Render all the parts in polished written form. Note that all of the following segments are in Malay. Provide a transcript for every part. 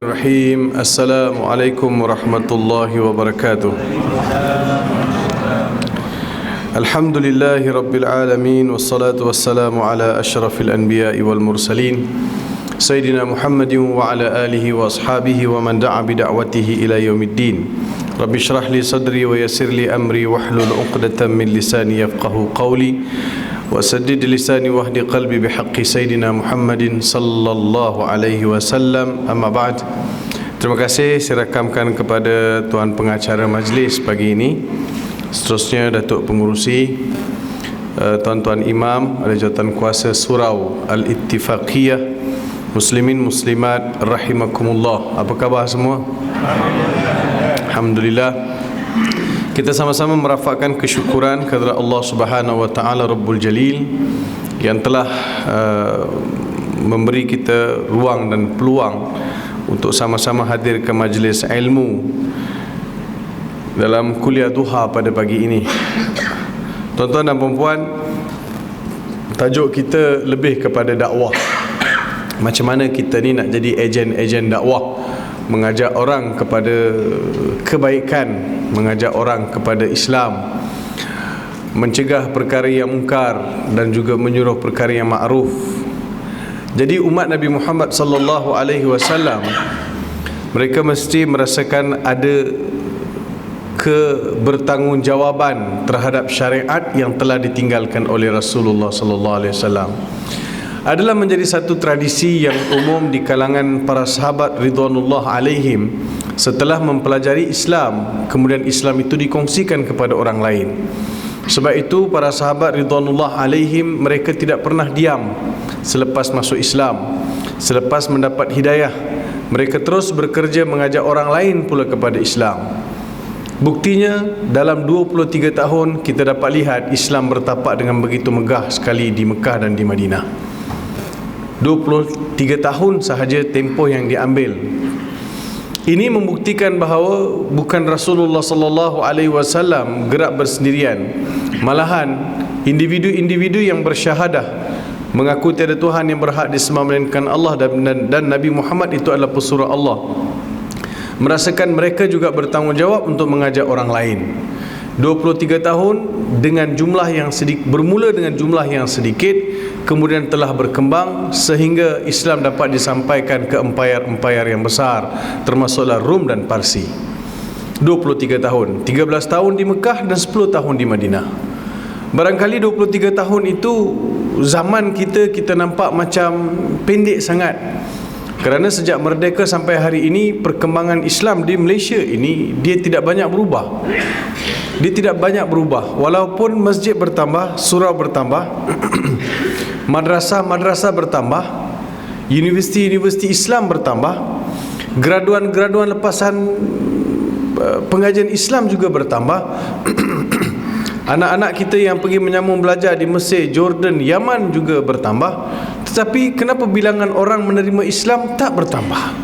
Bismillahirrahmanirrahim. Assalamualaikum warahmatullahi wabarakatuh. Alhamdulillahi rabbil alamin, wassalatu wassalamu ala asyrafil anbiya'i wal mursalin Sayyidina Muhammadin wa ala alihi wa ashabihi wa man da'a bida'watihi ila yaumiddin. Rabbi syrah li sadri wa yassir li amri wahlul 'uqdatam min lisani yafqahu qawli wa saddid lisani wahdi qalbi bihaqqi Sayyidina Muhammadin sallallahu alaihi wasallam. Amma ba'd. Terima kasih saya rakamkan kepada tuan pengacara majlis pagi ini, seterusnya Datuk Pengurusi, tuan-tuan imam, ada jawatan kuasa surau Al-Ittifaqiyah, muslimin muslimat rahimakumullah. Apa khabar semua? Alhamdulillah. Kita sama-sama merafakkan kesyukuran kepada Allah Subhanahu wa taala Rabbul Jalil yang telah memberi kita ruang dan peluang untuk sama-sama hadir ke majlis ilmu dalam kuliah duha pada pagi ini. Tuan-tuan dan puan-puan, tajuk kita lebih kepada dakwah. Macam mana kita ni nak jadi ejen-ejen dakwah, mengajak orang kepada kebaikan, mengajak orang kepada Islam, mencegah perkara yang mungkar dan juga menyuruh perkara yang ma'ruf. Jadi umat Nabi Muhammad sallallahu alaihi wasallam, mereka mesti merasakan ada kebertanggungjawaban terhadap syariat yang telah ditinggalkan oleh Rasulullah sallallahu alaihi wasallam. Adalah menjadi satu tradisi yang umum di kalangan para sahabat ridwanullah alaihim. Setelah mempelajari Islam, kemudian Islam itu dikongsikan kepada orang lain. Sebab itu para sahabat ridwanullah alaihim, mereka tidak pernah diam selepas masuk Islam. Selepas mendapat hidayah, mereka terus bekerja mengajak orang lain pula kepada Islam. Buktinya dalam 23 tahun kita dapat lihat Islam bertapak dengan begitu megah sekali di Mekah dan di Madinah. 23 tahun sahaja tempoh yang diambil. Ini membuktikan bahawa bukan Rasulullah sallallahu alaihi wasallam gerak bersendirian. Malahan individu-individu yang bersyahadah mengaku tiada Tuhan yang berhak disembah melainkan Allah dan Nabi Muhammad itu adalah pesuruh Allah, merasakan mereka juga bertanggungjawab untuk mengajak orang lain. 23 tahun dengan jumlah yang sedikit, bermula dengan jumlah yang sedikit, kemudian telah berkembang sehingga Islam dapat disampaikan ke empayar-empayar yang besar, termasuklah Rom dan Parsi. 23 tahun, 13 tahun di Mekah dan 10 tahun di Madinah. Barangkali 23 tahun itu zaman kita nampak macam pendek sangat, kerana sejak merdeka sampai hari ini perkembangan Islam di Malaysia ini dia tidak banyak berubah. Dia tidak banyak berubah. Walaupun masjid bertambah, surau bertambah, madrasah-madrasah bertambah, universiti-universiti Islam bertambah, graduan-graduan lepasan pengajian Islam juga bertambah. Anak-anak kita yang pergi menyambung belajar di Mesir, Jordan, Yaman juga bertambah. Tetapi kenapa bilangan orang menerima Islam tak bertambah?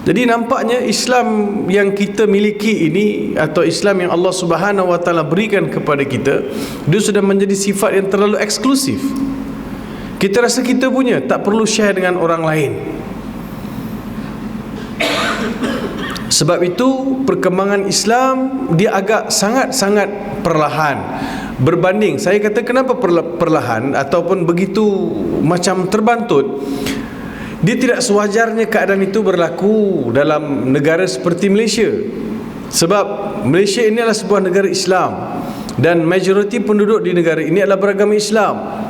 Jadi nampaknya Islam yang kita miliki ini, atau Islam yang Allah Subhanahu wa taala berikan kepada kita, dia sudah menjadi sifat yang terlalu eksklusif. Kita rasa kita punya, tak perlu share dengan orang lain. Sebab itu perkembangan Islam dia agak sangat-sangat perlahan. Berbanding, saya kata kenapa perlahan ataupun begitu macam terbantut. Dia tidak sewajarnya keadaan itu berlaku dalam negara seperti Malaysia. Sebab Malaysia ini adalah sebuah negara Islam dan majoriti penduduk di negara ini adalah beragama Islam.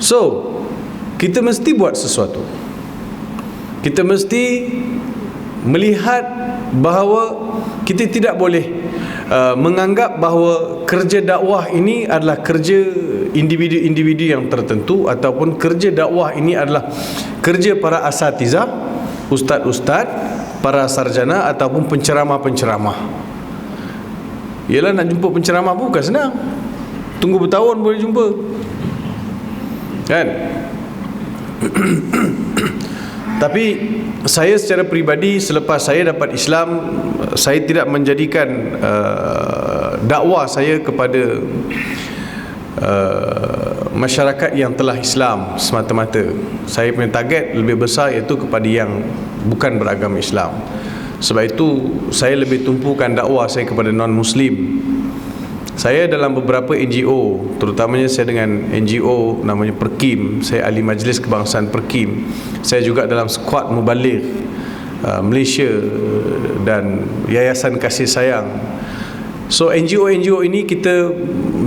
So, kita mesti buat sesuatu. Kita mesti melihat bahawa kita tidak boleh menganggap bahawa kerja dakwah ini adalah kerja individu-individu yang tertentu, ataupun kerja dakwah ini adalah kerja para asatizah, ustaz-ustaz, para sarjana ataupun penceramah-penceramah. Yalah, nak jumpa penceramah pun bukan senang. Tunggu bertahun boleh jumpa, kan? Tapi saya secara peribadi, selepas saya dapat Islam, saya tidak menjadikan dakwah saya kepada masyarakat yang telah Islam semata-mata. Saya punya target lebih besar iaitu kepada yang bukan beragama Islam. Sebab itu saya lebih tumpukan dakwah saya kepada non-Muslim. Saya dalam beberapa NGO, terutamanya saya dengan NGO namanya Perkim, saya ahli Majlis Kebangsaan Perkim. Saya juga dalam skuad Mubaligh Malaysia dan Yayasan Kasih Sayang. So NGO ini kita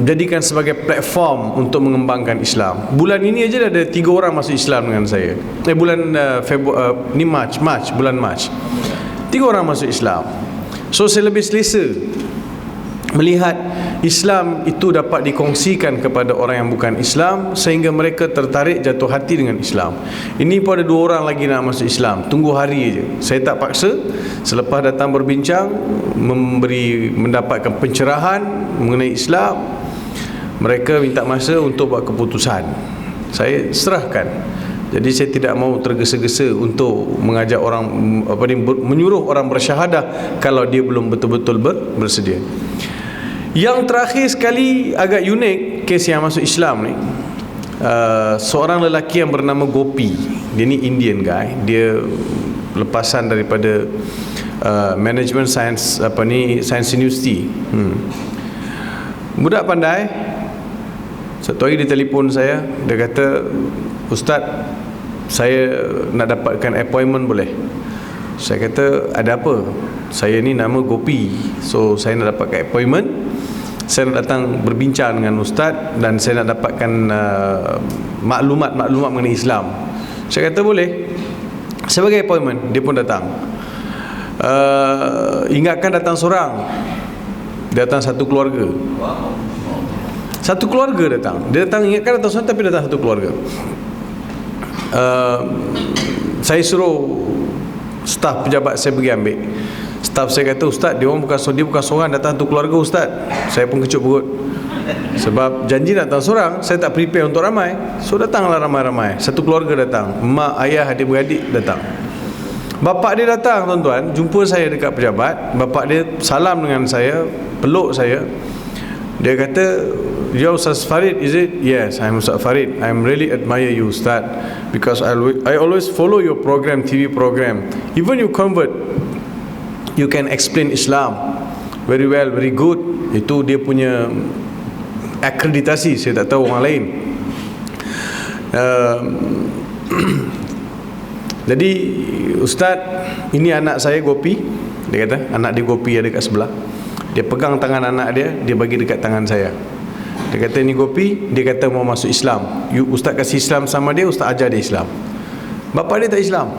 jadikan sebagai platform untuk mengembangkan Islam. Bulan ini aja ada 3 orang masuk Islam dengan saya. Bulan bulan Mac 3 orang masuk Islam. So saya lebih selesa melihat Islam itu dapat dikongsikan kepada orang yang bukan Islam sehingga mereka tertarik jatuh hati dengan Islam. Ini pun ada 2 orang lagi nak masuk Islam. Tunggu hari je. Saya tak paksa. Selepas datang berbincang, mendapatkan pencerahan mengenai Islam, mereka minta masa untuk buat keputusan. Saya serahkan. Jadi saya tidak mau tergesa-gesa untuk mengajak orang menyuruh orang bersyahadah kalau dia belum betul-betul bersedia. Yang terakhir sekali agak unik kes yang masuk Islam ni. Seorang lelaki yang bernama Gopi. Dia ni Indian guy. Dia lepasan daripada Management Science Science University. Budak pandai. Satu hari dia telefon saya. Dia kata, "Ustaz, saya nak dapatkan appointment boleh?" Saya kata, "Ada apa?" "Saya ni nama Gopi. So saya nak dapatkan appointment. Saya nak datang berbincang dengan Ustaz dan saya nak dapatkan maklumat mengenai Islam." Saya kata, "Boleh." Sebagai appointment, dia pun datang. Ingatkan datang seorang. Dia datang satu keluarga. Satu keluarga datang. Dia datang, ingatkan datang seorang, tapi datang satu keluarga. Saya suruh staf pejabat saya pergi ambil. Staf saya kata, "Ustaz, dia bukan seorang, datang satu keluarga, Ustaz." Saya pun kecut perut. Sebab janji datang seorang, saya tak prepare untuk ramai. So datanglah ramai-ramai. Satu keluarga datang. Mak, ayah, adik-beradik datang. Bapak dia datang, tuan-tuan, jumpa saya dekat pejabat. Bapak dia salam dengan saya, peluk saya. Dia kata, "Ya Ustaz Farid, is it?" "Yes, I'm Ustaz Farid. I'm really admire you, Ustaz, because I always follow your program, TV program. Even you convert, you can explain Islam very well, very good." Itu dia punya akreditasi. Saya tak tahu orang lain. Jadi, "Ustaz, ini anak saya Gopi." Dia kata, anak dia Gopi ada kat sebelah. Dia pegang tangan anak dia, dia bagi dekat tangan saya. Dia kata, "Ini Gopi." Dia kata mau masuk Islam. Ustaz kasih Islam sama dia, Ustaz ajar dia Islam. Bapa dia tak Islam.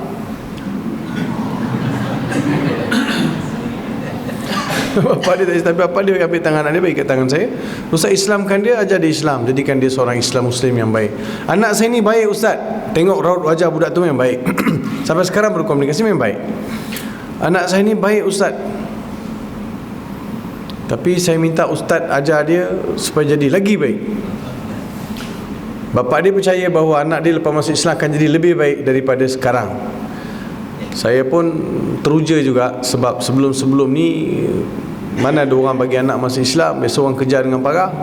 Bapa dia tak Islam, tapi bapa dia ambil tangan anak dia, bagi kat tangan saya. Ustaz Islamkan dia, ajar dia Islam, jadikan dia seorang Islam Muslim yang baik. Anak saya ni baik, Ustaz. Tengok raut wajah budak tu yang baik. Sampai sekarang berkomunikasi memang baik. Anak saya ni baik, Ustaz. Tapi saya minta Ustaz ajar dia supaya jadi lagi baik. Bapa dia percaya bahawa anak dia lepas masuk Islam akan jadi lebih baik daripada sekarang. Saya pun teruja juga, sebab sebelum-sebelum ni mana ada orang bagi anak masuk Islam, biasa orang kejar dengan parah.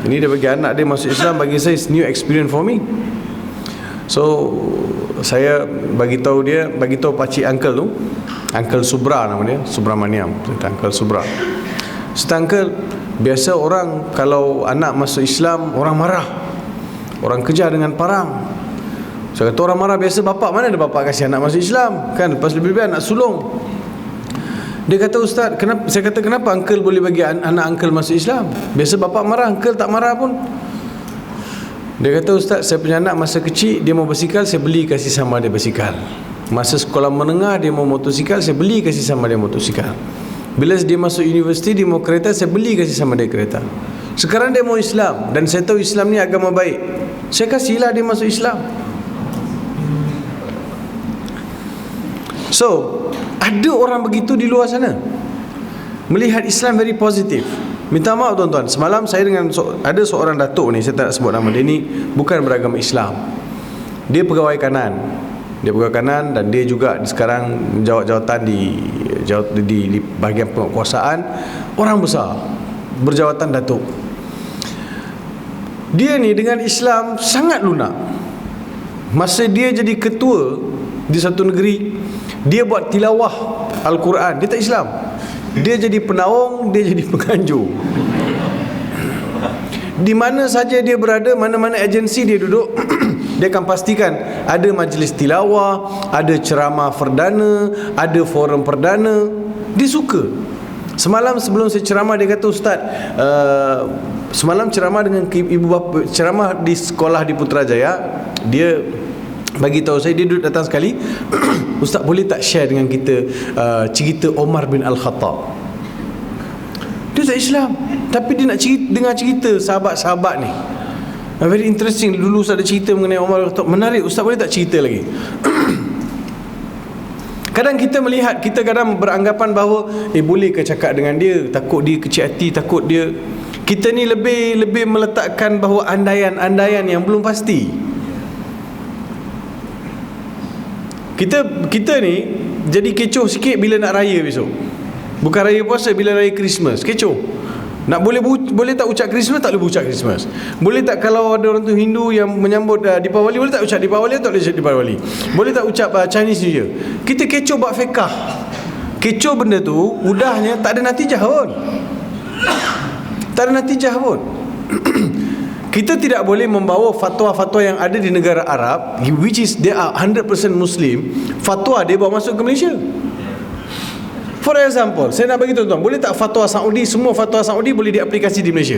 Ini dia bagi anak dia masuk Islam, bagi saya it's new experience for me. So saya bagi tahu pakcik uncle tu, Uncle Subra nama dia, Subramaniam, Uncle Subra. Uncle, biasa orang kalau anak masuk Islam, orang marah, orang kejar dengan parang. Saya kata, orang marah biasa, bapak mana ada bapak kasih anak masuk Islam, kan? Lepas lebih-lebih anak sulung. Dia kata, "Ustaz, kenapa?" Saya kata, "Kenapa uncle boleh bagi anak uncle masuk Islam? Biasa bapak marah, uncle tak marah pun." Dia kata, "Ustaz, saya punya anak masa kecil dia mau bersikal, saya beli kasih sama dia bersikal. Masa sekolah menengah dia mau motosikal, saya beli kasih sama dia motosikal. Bila dia masuk universiti, dia mau kereta, saya beli kasih sama dia kereta. Sekarang dia mau Islam dan saya tahu Islam ni agama baik, saya kasihlah dia masuk Islam." So, ada orang begitu di luar sana, melihat Islam very positif. Minta maaf tuan-tuan, semalam saya dengan ada seorang datuk ni, saya tak nak sebut nama dia, ni bukan beragama Islam. Dia pegawai kanan. Dan dia juga sekarang menjawat jawatan di bahagian penguasaan, orang besar, berjawatan datuk. Dia ni dengan Islam sangat lunak. Masa dia jadi ketua di satu negeri, dia buat tilawah Al-Quran. Dia tak Islam. Dia jadi penaung, dia jadi penganjur. Di mana saja dia berada, mana-mana agensi dia duduk, dia akan pastikan ada majlis tilawah, ada ceramah perdana, ada forum perdana. Dia suka. Semalam sebelum saya ceramah, dia kata, Ustaz, semalam ceramah dengan ibu bapa, ceramah di sekolah di Putrajaya. Dia bagi tahu saya, dia duduk datang sekali, Ustaz boleh tak share dengan kita cerita Omar bin Al-Khattab? Dia tak Islam, tapi dia nak dengar cerita sahabat-sahabat ni. Very interesting. Dulu Ustaz ada cerita mengenai Omar bin Al-Khattab. Menarik, Ustaz boleh tak cerita lagi? Kadang kita melihat, kita kadang beranggapan bahawa boleh ke cakap dengan dia, takut dia kecil hati, takut dia. Kita ni lebih meletakkan bahawa andaian yang belum pasti. Kita ni jadi kecoh sikit bila nak raya besok. Bukan raya puasa, bila raya Christmas, kecoh. Nak boleh tak ucap Christmas, tak boleh ucap Christmas. Boleh tak kalau ada orang tu Hindu yang menyambut Deepavali, boleh tak ucap Deepavali atau tak boleh ucap Deepavali? Boleh tak ucap Chinese New Year? Kita kecoh buat fiqah. Kecoh benda tu, udahnya tak ada natijah pun. Tak ada natijah pun. Kita tidak boleh membawa fatwa-fatwa yang ada di negara Arab, which is they are 100% Muslim, fatwa dia bawa masuk ke Malaysia. For example, saya nak bagi tuan-tuan, boleh tak fatwa Saudi, semua fatwa Saudi boleh diaplikasi di Malaysia?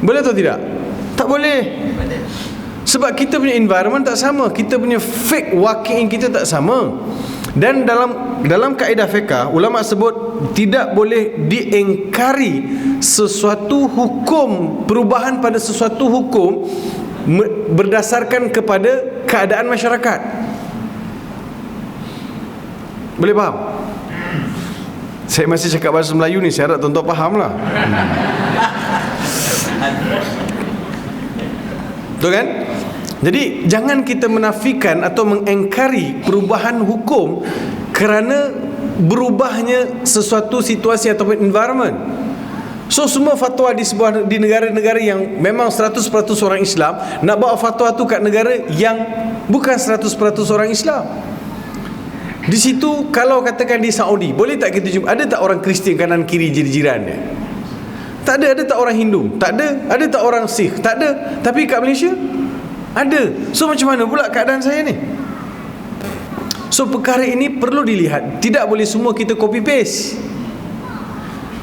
Boleh atau tidak? Tak boleh. Sebab kita punya environment tak sama, kita punya fake waqi'in kita tak sama. Dan dalam kaedah fiqh, ulama sebut tidak boleh diingkari sesuatu hukum, perubahan pada sesuatu hukum berdasarkan kepada keadaan masyarakat. Boleh faham? Saya masih cakap bahasa Melayu ni, saya harap tuan-tuan faham lah. Betul kan? Jadi jangan kita menafikan atau mengingkari perubahan hukum kerana berubahnya sesuatu situasi ataupun environment. So semua fatwa di negara-negara yang memang 100% orang Islam, nak bawa fatwa tu kat negara yang bukan 100% orang Islam. Di situ kalau katakan di Saudi, boleh tak kita jumpa, ada tak orang Kristian kanan kiri jadi jiran dia? Tak ada. Ada tak orang Hindu? Tak ada. Ada tak orang Sikh? Tak ada. Tapi kat Malaysia ada. So macam mana pula keadaan saya ni? So perkara ini perlu dilihat. Tidak boleh semua kita copy paste.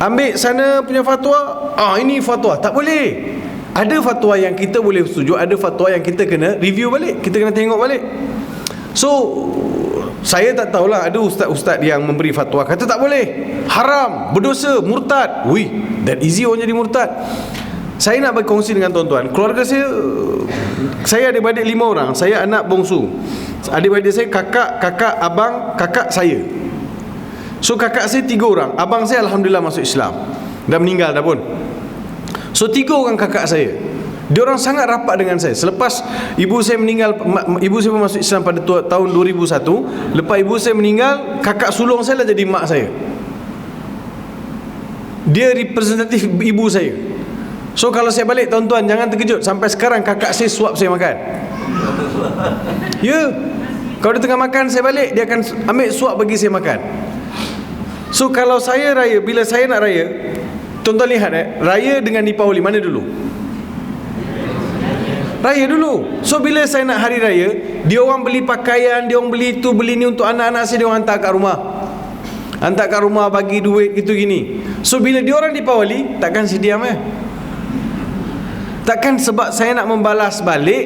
Ambil sana punya fatwa, ini fatwa. Tak boleh. Ada fatwa yang kita boleh setuju, ada fatwa yang kita kena review balik, kita kena tengok balik. So saya tak tahulah, ada ustaz-ustaz yang memberi fatwa kata tak boleh, haram, berdosa, murtad. That easy orang jadi murtad. Saya nak berkongsi dengan tuan-tuan. Keluarga saya adik-beradik 5 orang. Saya anak bongsu. Adik-beradik saya kakak, abang, kakak saya. So kakak saya 3 orang. Abang saya alhamdulillah masuk Islam, dah meninggal dah pun. So 3 orang kakak saya, diorang sangat rapat dengan saya. Selepas ibu saya meninggal, ibu saya masuk Islam pada tahun 2001. Lepas ibu saya meninggal, kakak sulung saya lah jadi mak saya. Dia representatif ibu saya. So kalau saya balik, tuan-tuan jangan terkejut, sampai sekarang kakak saya suap saya makan. Ya, kalau dia tengah makan saya balik, dia akan ambil suap bagi saya makan. So kalau saya raya, bila saya nak raya, tuan-tuan lihat raya dengan Deepavali mana dulu? Raya dulu. So bila saya nak hari raya, dia orang beli pakaian, dia orang beli itu, beli ni untuk anak-anak saya, dia orang hantar kat rumah. Hantar kat rumah, bagi duit gitu gini. So bila dia orang Deepavali, takkan saya diam Takkan sebab saya nak membalas balik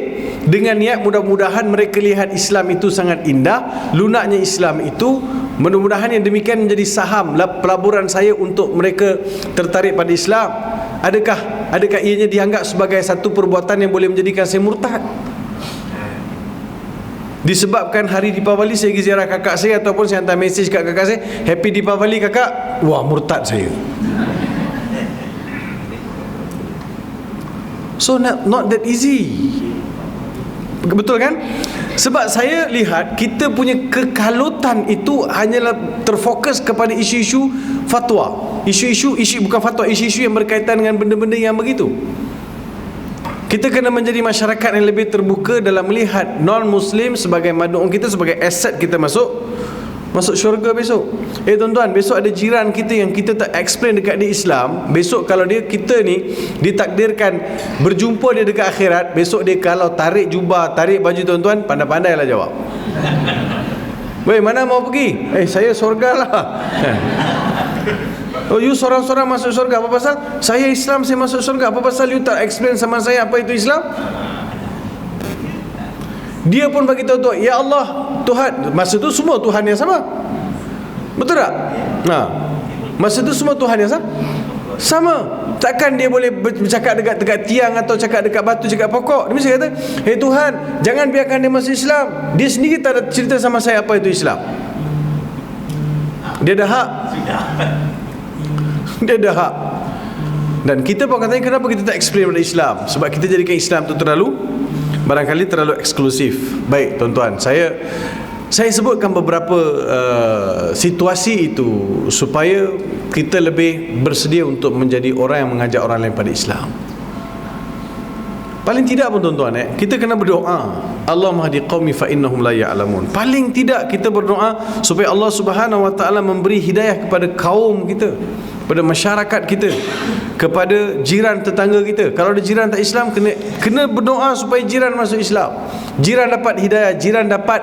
dengan niat mudah-mudahan mereka lihat Islam itu sangat indah, lunaknya Islam itu, mudah-mudahan yang demikian menjadi saham pelaburan saya untuk mereka tertarik pada Islam. Adakah ianya dianggap sebagai satu perbuatan yang boleh menjadikan saya murtad? Disebabkan hari Deepavali saya pergi ziarah kakak saya, ataupun saya hantar mesej kat kakak saya, happy Deepavali kakak, wah murtad saya. So not that easy. Betul kan? Sebab saya lihat kita punya kekalutan itu hanyalah terfokus kepada isu-isu fatwa. Isu bukan fatwa, isu-isu yang berkaitan dengan benda-benda yang begitu. Kita kena menjadi masyarakat yang lebih terbuka dalam melihat non-Muslim sebagai mad'un kita, sebagai aset kita masuk syurga besok. Tuan-tuan, besok ada jiran kita yang kita tak explain dekat dia Islam. Besok kalau kita ni ditakdirkan berjumpa dia dekat akhirat, besok dia kalau tarik jubah, tarik baju tuan-tuan, pandai-pandailah jawab. Weh, mana mau pergi? Saya surga lah. Oh, you sorang-sorang masuk surga. Apa pasal? Saya Islam, saya masuk surga. Apa pasal you tak explain sama saya apa itu Islam? Dia pun bagi tahu, ya Allah, Tuhan. Masa tu semua Tuhan yang sama. Betul tak? Masa tu semua Tuhan yang sama. Takkan dia boleh bercakap dekat tiang atau cakap dekat batu, cakap pokok. Dia mesti kata, "Hei Tuhan, jangan biarkan dia masuk Islam. Dia sendiri tak ada cerita sama saya apa itu Islam." Dia dah hak. Dia dah hak. Dan kita pun katanya, kenapa kita tak explain pada Islam? Sebab kita jadikan Islam tu barangkali terlalu eksklusif. Baik tuan-tuan, saya sebutkan beberapa situasi itu supaya kita lebih bersedia untuk menjadi orang yang mengajak orang lain pada Islam. Paling tidak pun tuan-tuan, kita kena berdoa, Allahumma hadi qaumi fa innahum la ya'lamun. Paling tidak kita berdoa supaya Allah Subhanahu wa taala memberi hidayah kepada kaum kita, pada masyarakat kita, kepada jiran tetangga kita. Kalau ada jiran tak Islam, kena berdoa supaya jiran masuk Islam, jiran dapat hidayah, jiran dapat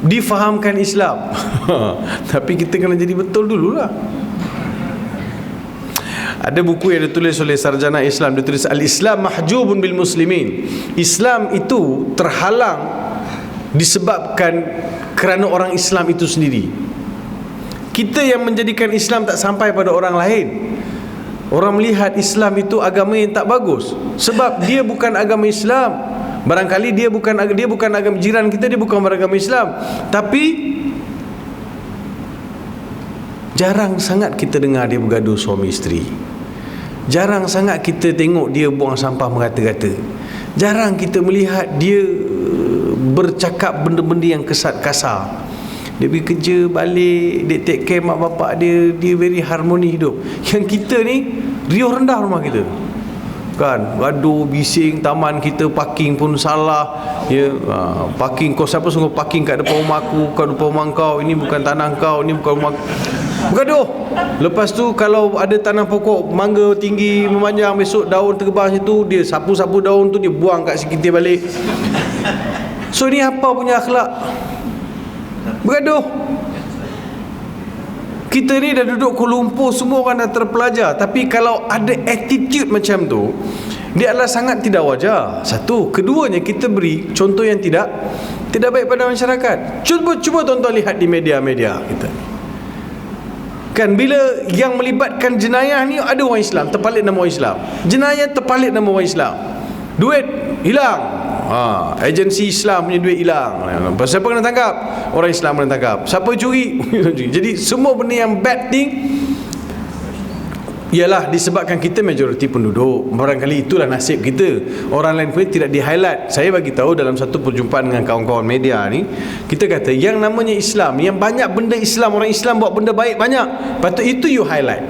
difahamkan Islam. Tapi kita kena jadi betul dululah. Ada buku yang ditulis oleh sarjana Islam, ditulis Al-Islam mahjubun bil muslimin. Islam itu terhalang disebabkan kerana orang Islam itu sendiri. Kita yang menjadikan Islam tak sampai pada orang lain. Orang melihat Islam itu agama yang tak bagus sebab dia bukan agama Islam. Barangkali dia bukan agama jiran kita, dia bukan beragama Islam. Tapi jarang sangat kita dengar dia bergaduh suami isteri. Jarang sangat kita tengok dia buang sampah merata-rata. Jarang kita melihat dia bercakap benda-benda yang kasar. Dia pergi kerja, balik, dia take care mak bapak dia, dia very harmoni hidup. Yang kita ni riuh rendah rumah kita, kan, gaduh, bising, taman kita parking pun salah, ya, parking, kau siapa sungguh parking kat depan rumah aku, kat depan rumah kau, ini bukan tanah kau, ini bukan rumah, bergaduh. Lepas tu kalau ada tanah pokok mangga tinggi memanjang, besok daun tergebas itu, dia sapu-sapu daun tu, dia buang kat sekitar balik. So ni apa punya akhlak? Bergaduh. Kita ni dah duduk Kuala Lumpur, semua orang dah terpelajar. Tapi kalau ada attitude macam tu, dia adalah sangat tidak wajar. Satu. Keduanya, kita beri contoh yang tidak baik pada masyarakat. Cuba tuan-tuan lihat di media-media kita, kan, bila yang melibatkan jenayah ni ada orang Islam, terpalit nama orang Islam. Jenayah terpalit nama orang Islam. Duit hilang. Agensi Islam punya duit hilang. Siapa kena tangkap? Orang Islam kena tangkap. Siapa curi? Jadi semua benda yang bad thing ialah disebabkan kita majoriti penduduk. Barangkali itulah nasib kita. Orang lain pun tidak di-highlight. Saya bagi tahu dalam satu perjumpaan dengan kawan-kawan media ni, kita kata yang namanya Islam, yang banyak benda Islam, orang Islam buat benda baik banyak, patut itu you highlight.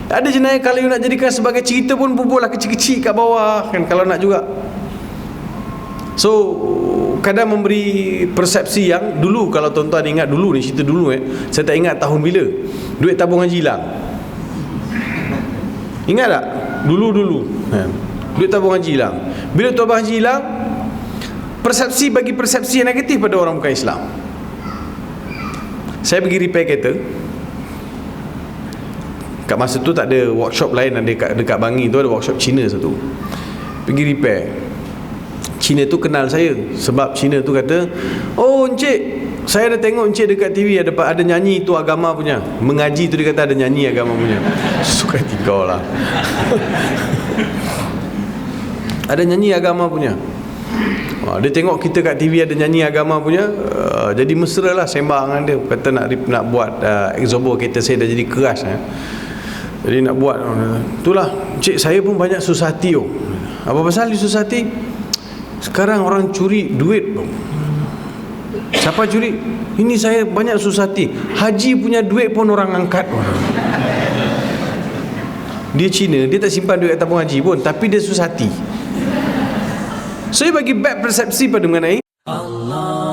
Ada jenayah kalau you nak jadikan sebagai cerita pun bubuhlah kecil-kecil kat bawah, kan, kalau nak juga. So kadang memberi persepsi yang dulu, kalau tuan-tuan ingat dulu ni, cerita dulu, saya tak ingat tahun bila duit tabung haji hilang. Ingat tak? Dulu duit tabung haji hilang. Bila tabung haji hilang, persepsi bagi persepsi yang negatif pada orang bukan Islam. Saya pergi repair kereta. Kat masa tu tak ada workshop lain, ada dekat Bangi tu ada workshop Cina satu. Pergi repair. Cina tu kenal saya sebab Cina tu kata, "Oh encik, saya dah tengok encik dekat TV ada nyanyi tu agama punya. Mengaji tu dia kata ada nyanyi agama punya." Suka tinggal lah. Ada nyanyi agama punya. Dia tengok kita kat TV ada nyanyi agama punya, jadi mesra lah sembang dengan dia. Kata nak buat exobo kereta saya dah jadi keras. Jadi nak buat. Itulah, encik saya pun banyak susah hati. Apa pasal dia susah hati? Sekarang orang curi duit. Siapa curi? Ini saya banyak susah hati. Haji punya duit pun orang angkat. Dia Cina, dia tak simpan duit kat tabung haji pun, tapi dia susah hati. So dia bagi bad persepsi pada mengenai Allah.